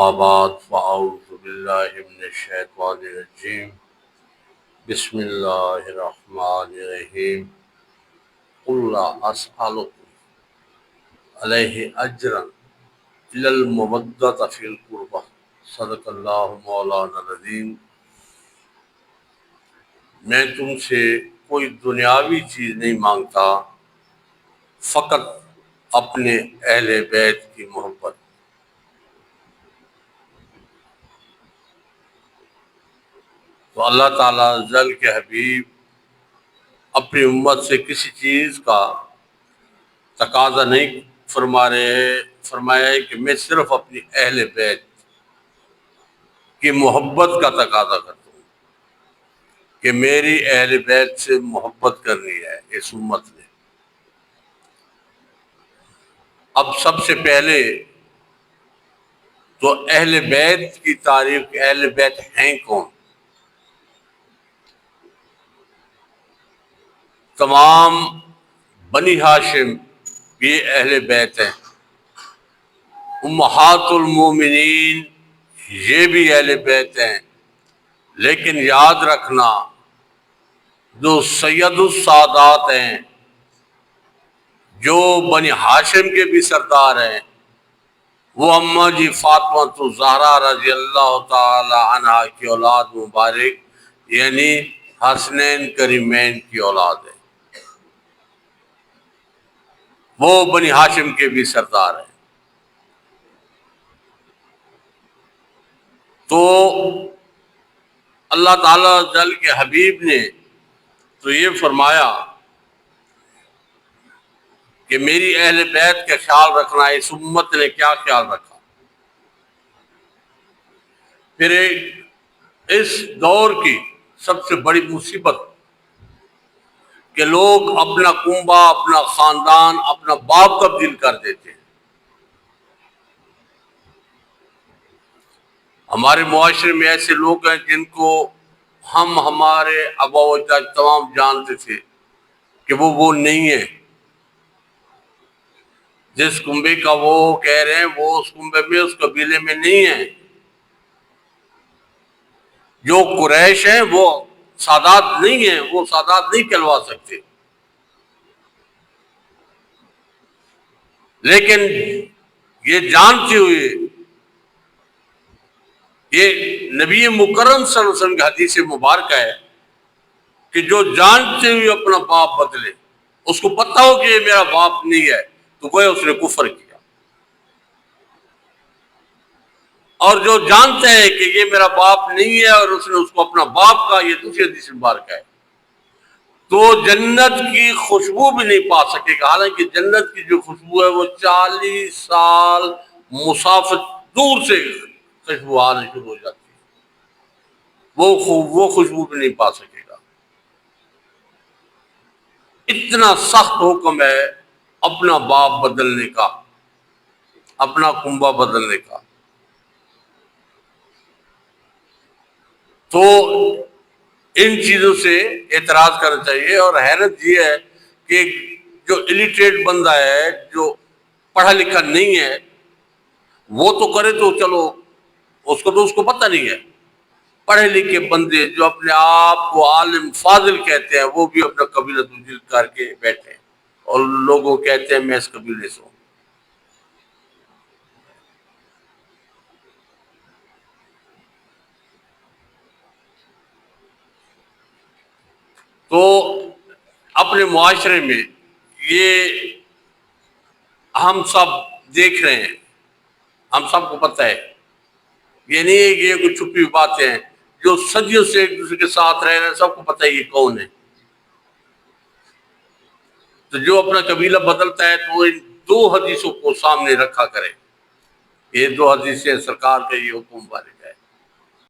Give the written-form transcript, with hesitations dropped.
اما بعد فاعوذ باللہ من الشیطان الرجیم بسم اللہ الرحمن الرحیم قل لا اسألکم علیہ اجرا الا المودۃ فی القربہ صدق اللہ مولانا العظیم۔ میں تم سے کوئی دنیاوی چیز نہیں مانگتا، فقط اپنے اہل بیت کی محبت۔ تو اللہ تعالیٰ ذل کے حبیب اپنی امت سے کسی چیز کا تقاضا نہیں فرما رہے ہیں، فرمایا ہے کہ میں صرف اپنی اہل بیت کی محبت کا تقاضا کرتا ہوں، کہ میری اہل بیت سے محبت کرنی ہے اس امت نے۔ اب سب سے پہلے تو اہل بیت کی تعریف، اہل بیت ہیں کون؟ تمام بنی ہاشم یہ اہل بیت ہیں، امہات المومنین یہ بھی اہل بیت ہیں، لیکن یاد رکھنا جو سید السادات ہیں، جو بنی ہاشم کے بھی سردار ہیں، وہ اماں جی فاطمہ الزہرا رضی اللہ تعالی عنہا کی اولاد مبارک، یعنی حسنین کریمین کی اولاد ہے، وہ بنی ہاشم کے بھی سردار ہیں۔ تو اللہ تعالیٰ جل کے حبیب نے تو یہ فرمایا کہ میری اہل بیت کا خیال رکھنا۔ اس امت نے کیا خیال رکھا؟ پھر اس دور کی سب سے بڑی مصیبت کہ لوگ اپنا کنبہ، اپنا خاندان، اپنا باپ تبدیل کر دیتے ہیں۔ ہمارے معاشرے میں ایسے لوگ ہیں جن کو ہمارے آبا و اجداد تمام جانتے تھے کہ وہ نہیں ہے۔ جس کنبے کا وہ کہہ رہے ہیں وہ اس کنبے میں، اس قبیلے میں نہیں ہے۔ جو قریش ہیں وہ سادات نہیں ہیں، وہ سادات نہیں کہلوا سکتے۔ لیکن یہ جانتے ہوئے، یہ نبی مکرم صلی اللہ علیہ وسلم کی حدیث مبارکہ ہے کہ جو جانتے ہوئے اپنا باپ بدلے، اس کو پتہ ہو کہ یہ میرا باپ نہیں ہے، تو گویا اس نے کفر کیا۔ اور جو جانتا ہے کہ یہ میرا باپ نہیں ہے اور اس نے اس کو اپنا باپ کہا، یہ دوسری حدیث مبارکہ ہے، تو جنت کی خوشبو بھی نہیں پا سکے گا۔ حالانکہ جنت کی جو خوشبو ہے وہ 40 سال مسافت دور سے خوشبو آنے شروع ہو جاتی ہے، وہ خوشبو بھی نہیں پا سکے گا۔ اتنا سخت حکم ہے اپنا باپ بدلنے کا، اپنا کنبہ بدلنے کا۔ تو ان چیزوں سے اعتراض کرنا چاہیے۔ اور حیرت یہ ہے کہ جو الٹریٹ بندہ ہے، جو پڑھا لکھا نہیں ہے، وہ تو کرے تو چلو، اس کو پتہ نہیں ہے۔ پڑھے لکھے بندے جو اپنے آپ کو عالم فاضل کہتے ہیں، وہ بھی اپنا قبیلہ تبدیل کر کے بیٹھے ہیں اور لوگوں کہتے ہیں میں اس قبیلے سے ہوں۔ تو اپنے معاشرے میں یہ ہم سب دیکھ رہے ہیں، ہم سب کو پتہ ہے، یہ نہیں ہے کہ یہ کوئی چھپی باتیں ہیں۔ جو صدیوں سے ایک دوسرے کے ساتھ رہ رہے ہیں، سب کو پتہ ہے یہ کون ہے۔ تو جو اپنا قبیلہ بدلتا ہے تو وہ ان 2 حدیثوں کو سامنے رکھا کرے۔ یہ 2 حدیثیں سرکار کا یہ حکم والے۔